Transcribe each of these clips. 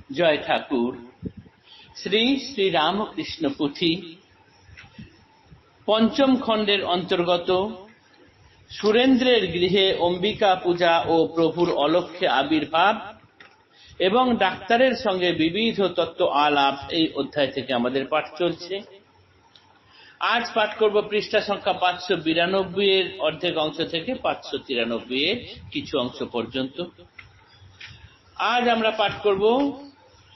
জয় ঠাকুর। শ্রী শ্রী রামকৃষ্ণ পুঁথি পঞ্চম খণ্ডের অন্তর্গত সুরেন্দ্রের গৃহে অম্বিকা পূজা ও প্রভুর অলক্ষ্যে আবির্ভাব এবং ডাক্তারের সঙ্গে বিবিধ তত্ত্ব আলাপ, এই অধ্যায় থেকে আমাদের পাঠ চলছে। আজ পাঠ করব পৃষ্ঠা সংখ্যা 592 এর অর্ধেক অংশ থেকে 593 এর কিছু অংশ পর্যন্ত। আজ আমরা পাঠ করব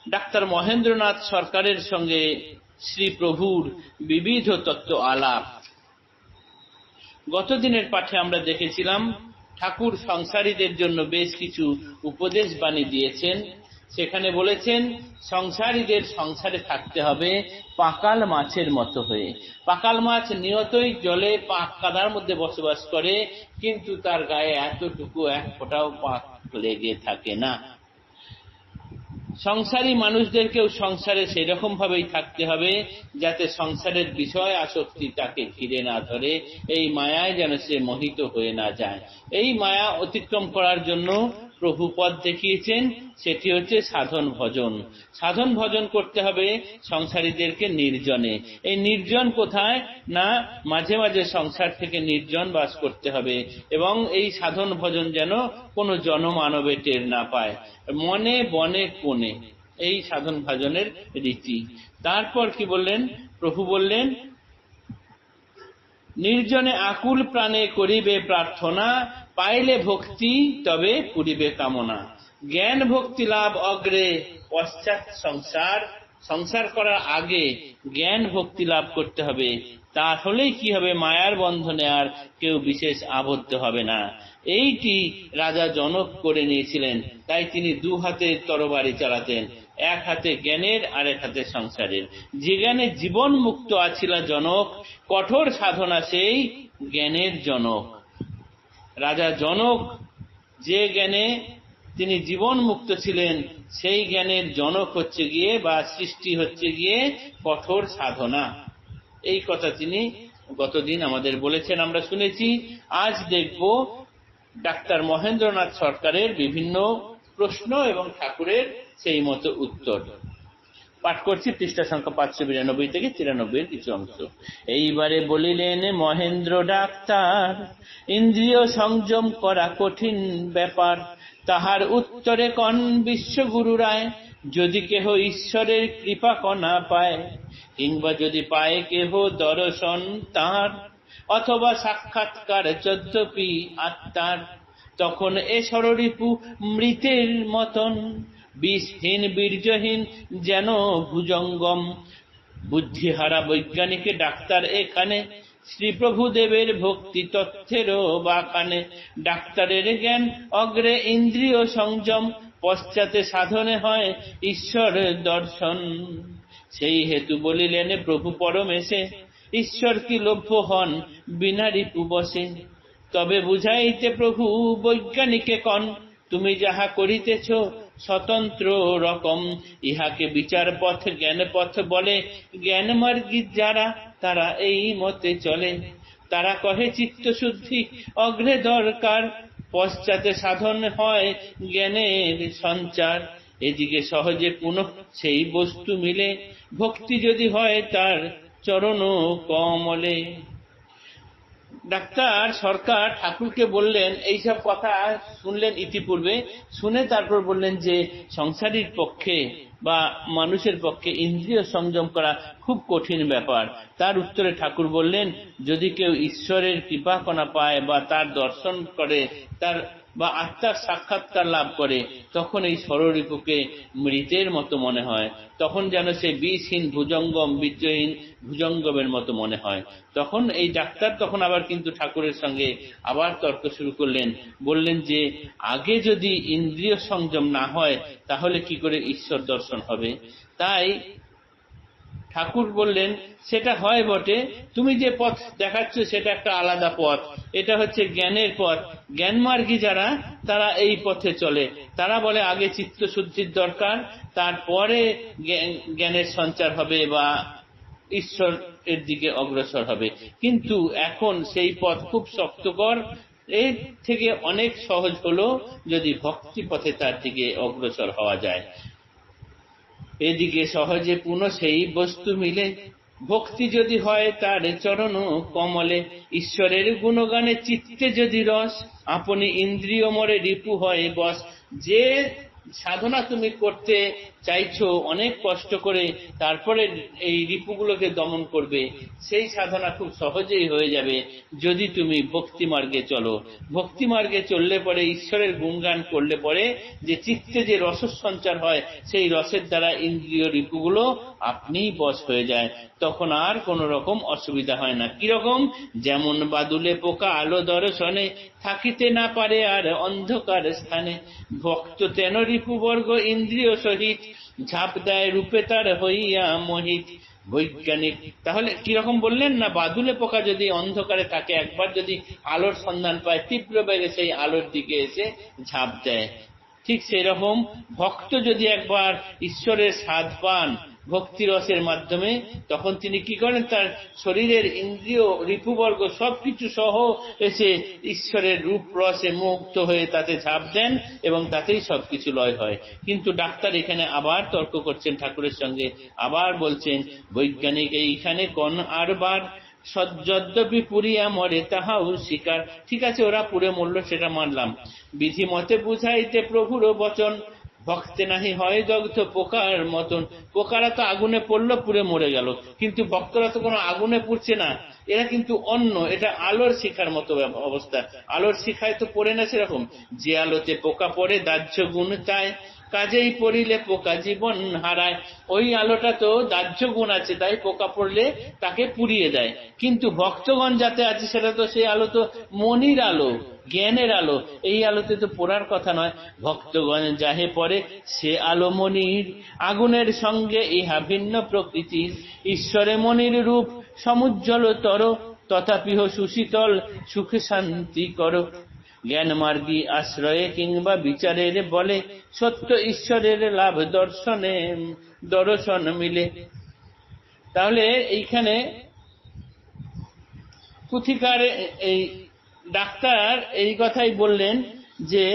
ডাক্তার মহেন্দ্রনাথ সরকারের সঙ্গে শ্রী প্রভুর বিবিধ তত্ত্ব আলাপ। গতদিনের পাঠে আমরা দেখেছিলাম ঠাকুর সংসারীদের জন্য বেশ কিছু উপদেশ বাণী দিয়েছেন। সেখানে বলেছেন সংসারীদের সংসারে থাকতে হবে পাকাল মাছের মতো হয়ে। পাকাল মাছ নিয়তই জলে পাক কাদার মধ্যে বসবাস করে, কিন্তু তার গায়ে এতটুকু এক ফোঁটাও পাক লেগে থাকে না। সংসারী মানুষদেরকেও সংসারে সেরকম ভাবেই থাকতে হবে যাতে সংসারের বিষয় আসক্তি তাকে ঘিরে না ধরে, এই মায়ায় যেন সে মোহিত হয়ে না যায়। এই মায়া অতিক্রম করার জন্য প্রভু পথ দেখিয়েছেন, সেটি হচ্ছে সাধন ভজন। সাধন ভজন করতে হবে সংসারীদেরকে নির্জনে। এই নির্জন কোথায় না, মাঝে মাঝে সংসার থেকে নির্জন বাস করতে হবে, এবং এই সাধন ভজন যেন কোনো জনমানবে টের না পায়। মনে বনে কোণে এই সাধন ভজনের রীতি। তারপর কি বললেন প্রভু? বললেন নির্জনে আকুল প্রাণে করিবে প্রার্থনা, পাইলে ভক্তি তবে পুরিবে কামনা। জ্ঞান ভক্তি লাভ অগ্রে, পশ্চাৎ সংসার। সংসার করার আগে জ্ঞান ভক্তি লাভ করতে হবে, তাহলেই কি হবে, মায়ার বন্ধনে আর কেউ বিশেষ আবদ্ধ হবে না। এইটি রাজা জনক করে নিয়েছিলেন, তাই তিনি দু হাতে তরবারি চালাতেন, এক হাতে জ্ঞানের আর এক হাতে সংসারের। যে জ্ঞানে জীবন মুক্ত আছিল জনক, কঠোর সাধনা সেই জ্ঞানের জনক। রাজা জনক যে জ্ঞানে তিনি জীবন মুক্ত ছিলেন, সেই জ্ঞানের জনক হচ্ছে গিয়ে বা সৃষ্টি হচ্ছে গিয়ে কঠোর সাধনা। এই কথা তিনি গতদিন আমাদের বলেছেন, আমরা শুনেছি। আজ দেখব ডাক্তার মহেন্দ্রনাথ সরকারের বিভিন্ন প্রশ্ন এবং ঠাকুরের সেই মতো উত্তর। পাঠ করছি পৃষ্ঠা সংখ্যা 592 থেকে 93 এর কিছু অংশ। এইবারে বলিলেন মহেন্দ্র ডাক্তার, ইন্দ্রিয় সংযম করা কঠিন ব্যাপার, তাহার উত্তরে কন বিশ্বগুরু রায়। যদি কেহ ঈশ্বরের কৃপা কণা পায়, কিংবা যদি পায় কেহ দর্শন তাঁর, অথবা সাক্ষাৎকার যদ্যপি আত্মার, তখন এ ষড়রিপু মৃতের মতন, বিষহীন বীর্যহীন যেন ভুজঙ্গম। বুদ্ধিহারা বৈজ্ঞানিক ডাক্তার এখানে, শ্রীপ্রভু দেবের ভক্তি তথ্যেরও বাখানে। ডাক্তারের জ্ঞান অগ্রে ইন্দ্রিয় সংযম, পশ্চাতে সাধনে হয় ঈশ্বর দর্শন। সেই হেতু বলিলেন প্রভু পরমেশে, ঈশ্বর কি লভ্য হন বিনা রিপু বসে। তবে বুঝাইতে প্রভু বৈজ্ঞানিকে কন, তুমি যাহা করিতেছ স্বতন্ত্র রকম, ইহাকে বিচার পথ জ্ঞান পথ বলে। জ্ঞান মার্গী যারা তারা এই মতে চলে, তারা কহে চিত্ত শুদ্ধি অগ্রে দরকার, পশ্চাতে সাধন হয় জ্ঞানের সঞ্চার। এদিকে সহজে পুনঃ সেই বস্তু মিলে, ভক্তি যদি হয় তার চরণ কমলে। ডাক্তার সরকার ঠাকুরকে বললেন, এইসব কথা শুনলেন ইতিপূর্বে, শুনে তারপর বললেন যে সংসারীর পক্ষে বা মানুষের পক্ষে ইন্দ্রিয় সংযম করা খুব কঠিন ব্যাপার। তার উত্তরে ঠাকুর বললেন, যদি কেউ ঈশ্বরের কৃপা কণা পায় বা তার দর্শন করে, তার বা আত্মার সাক্ষাৎকার লাভ করে, তখন এই ষড়রিপুকে মৃতের মতো মনে হয়। তখন যেন সে বিষহীন ভুজঙ্গম, বীর্যহীন ভুজঙ্গমের মতো মনে হয়। তখন এই ডাক্তার তখন আবার কিন্তু ঠাকুরের সঙ্গে আবার তর্ক শুরু করলেন। বললেন যে আগে যদি ইন্দ্রিয় সংযম না হয়, তাহলে কি করে ঈশ্বর দর্শন হবে? তাই ঠাকুর বললেন, সেটা হয় বটে, তুমি যে পথ দেখাচ্ছ সেটা একটা আলাদা পথ, এটা হচ্ছে জ্ঞানের পথ। জ্ঞানমার্গী যারা, তারা এই পথে চলে। তারা বলে আগে চিত্ত শুদ্ধির দরকার, তারপরে জ্ঞানের সঞ্চার হবে বা ঈশ্বর এর দিকে অগ্রসর হবে। কিন্তু এখন সেই পথ খুব শক্তকর। এর থেকে অনেক সহজ হলো যদি ভক্তি পথে তার দিকে অগ্রসর হওয়া যায়। এদিকে সহজে পুনঃ সেই বস্তু মিলে, ভক্তি যদি হয় তার চরণ কমলে, ঈশ্বরের গুণগানে চিত্তে যদি রস, আপনি ইন্দ্রিয় মরে রিপু হয় বস। যে সাধনা তুমি করতে চাইছো অনেক কষ্ট করে, তারপরে এই রিপুগুলোকে দমন করবে, সেই সাধনা খুব সহজেই হয়ে যাবে যদি তুমি ভক্তি মার্গে চলো। ভক্তি মার্গে চললে পরে, ঈশ্বরের গুণগান করলে পরে যে চিত্তে যে রস সঞ্চার হয়, সেই রসের দ্বারা ইন্দ্রিয় রিপুগুলো আপনিই বশ হয়ে যায়, তখন আর কোন রকম অসুবিধা হয় না। কিরকম? যেমন বাদুলে পোকা আলো দর্শনে, থাকিতে না পারে আর অন্ধকার স্থানে, ভক্ত তেন রিপুবর্গ ইন্দ্রিয় সহিত, ঝাঁপ দেয় রূপে তার হইয়া মোহিত। বৈজ্ঞানিক তাহলে কিরকম বললেন না, বাদুলে পোকা যদি অন্ধকারে থাকে, একবার যদি আলোর সন্ধান পায়, তীব্র বেগে সেই আলোর দিকে এসে ঝাঁপ দেয়। ঠিক সেই রকম ভক্ত যদি একবার ঈশ্বরের স্বাদ পান ভক্তি রসের মাধ্যমে, তখন তিনি কি করেন, তার শরীরের ইন্দ্রিয় রিপুবর্গ সবকিছু সহ এসে ঈশ্বরের রূপ রসে মুক্ত হয়ে তাতে ঝাঁপ দেন এবং তাতেই সবকিছু লয় হয়। কিন্তু ডাক্তার এখানে আবার তর্ক করছেন ঠাকুরের সঙ্গে, আবার বলছেন বৈজ্ঞানিক এইখানে কোন আরবার, যদ্যপি পুরিয়া মরে তাহাও স্বীকার। ঠিক আছে, ওরা পুড়ে মরল সেটা মানলাম, বিধি মতে বুঝাইতে প্রভুর বচন, ভক্তে নাহি হয় দগ্ধ পোকার মতন। পোকারা তো আগুনে পড়লো, পুড়ে মরে গেল, কিন্তু ভক্তরা তো কোনো আগুনে পুড়ছে না, এরা কিন্তু অন্য, এটা আলোর শিখার মতো অবস্থা। আলোর শিখায় তো পড়ে না সেরকম, যে আলোতে পোকা পড়ে দাহ্য গুণ তাই, কাজেই পড়িলে পোকা জীবন হারায়। ওই আলোটা তো দাহ্য গুণ আছে, তাই পোকা পড়লে তাকে পুড়িয়ে দেয়। কিন্তু ভক্তগণ যাতে আছে, সেটা তো সেই আলো তো মনির আলো, জ্ঞানের আলো, এই আলোতে তো পড়ার কথা নয়। ভক্তগণ যাহে পড়ে সে আলো মনির, আগুনের সঙ্গে ইহা ভিন্ন প্রকৃতির। ঈশ্বরে মনির রূপ সমুজ্জ্বল তর, তথাপিহ সুশীতল সুখে শান্তি করো। জ্ঞান মার্গী আশ্রয়ে কিংবা বিচারের বলে, সত্য ঈশ্বরের লাভ দর্শন মিলে। তাহলে এইখানে পুথিকার এই ডাক্তার এই কথাই বললেন যে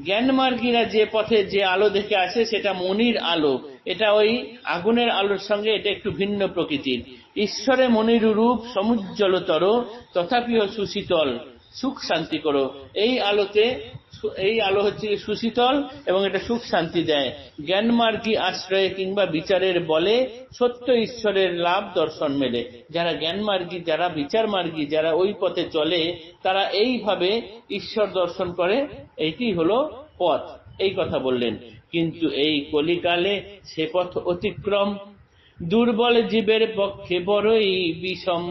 জ্ঞান মার্গীরা যে পথে যে আলো দেখে আসে সেটা মনির আলো, এটা ওই আগুনের আলোর সঙ্গে এটা একটু ভিন্ন প্রকৃতির। ঈশ্বরে মনির রূপ সমুজ্জ্বলতর, তথাপিও সুশীতল সুখ শান্তি করো। এই আলোতে, এই আলো হচ্ছে সুশীতল এবং এটা সুখ শান্তি দেয়। জ্ঞান মার্গী আশ্রয়ে কিংবা বিচারের বলে, সত্য ঈশ্বরের লাভ দর্শন মেলে। যারা জ্ঞান মার্গী, যারা বিচার মার্গী, যারা ওই পথে চলে, তারা এইভাবে ঈশ্বর দর্শন করে, এইটি হলো পথ, এই কথা বললেন। কিন্তু এই কলিকালে সে পথ অতিক্রম, দুর্বল জীবের পক্ষে বড়ই বিষম।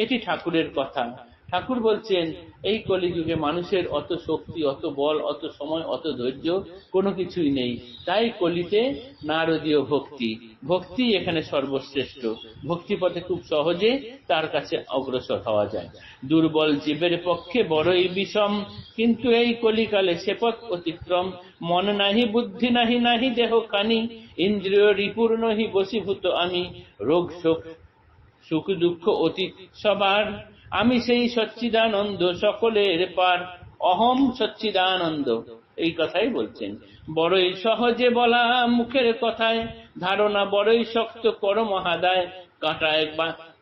এটি ঠাকুরের কথা। ঠাকুর বলছেন এই কলিযুগে মানুষের অত শক্তি, অত বল, অত সময়, অত ধৈর্য কোনো কিছুই নেই। তাই কলিতে নারদীয় ভক্তি, ভক্তি এখানে সর্বশ্রেষ্ঠ। ভক্তি পথে খুব সহজে তার কাছে অগ্রসর হওয়া যায়। দুর্বল জীবের পক্ষে বড়ই বিষম, কিন্তু এই কলিকালে সে পথ অতিক্রম। মন নাহি, বুদ্ধি নাহি, নাহি দেহ খানি, ইন্দ্রিয় রিপুর নহি বশীভূত আমি। রোগ শোক সুখ দুঃখ অতীত সবার, আমি সেই সচ্চিদানন্দ সকলের পার। অহম সচ্চিদানন্দ, এই কথাই বলছেন। বড়ই সহজে বলা মুখের কথায়, ধারণা বড়ই শক্ত কর মহাদায়। কাঁটায়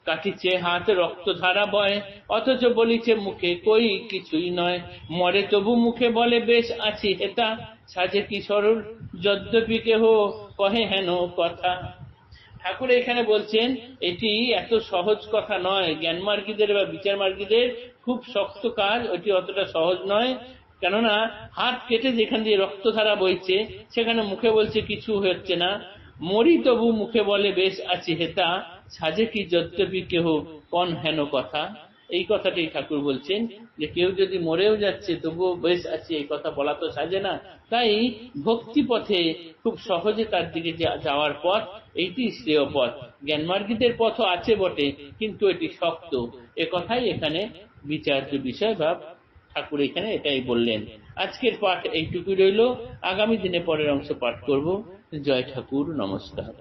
কাটিছে হাত রক্ত ধারা বয়, অথচ বলিছে মুখে কই কিছুই নয়। মরে তবু মুখে বলে বেশ আছি হেতা, সাজে কি সরল যদ্যপি কেহ কহে হেন কথা। ঠাকুর এখানে বলছেন এটি এত সহজ কথা নয়। জ্ঞান মার্গীদের বা বিচার মার্গীদের খুব শক্ত কাজ, ওটি অতটা সহজ নয়। কেননা হাত কেটে যেখান দিয়ে রক্তধারা বইছে, সেখানে মুখে বলছে কিছু হচ্ছে না, মরি তবু মুখে বলে বেশ আছি হেতা, সাজে কি যদ্যপি কেহ কন হেন কথা। এই কথাটি ঠাকুর বলছেন যে কেউ যদি মরেও যাচ্ছে তবুও বেশ আছে, এই কথা বলা তো সাজে না। তাই ভক্তি পথে খুব সহজে তার দিকে যাওয়ার পথ, এইটি শ্রেয় পথ। জ্ঞানমার্গীদের পথও আছে বটে, কিন্তু এটি শক্ত। এ কথাই এখানে বিচার্য বিষয় বা ঠাকুর এখানে এটাই বললেন। আজকের পাঠ এইটুকুই রইল, আগামী দিনে পরের অংশ পাঠ করব। জয় ঠাকুর, নমস্কার।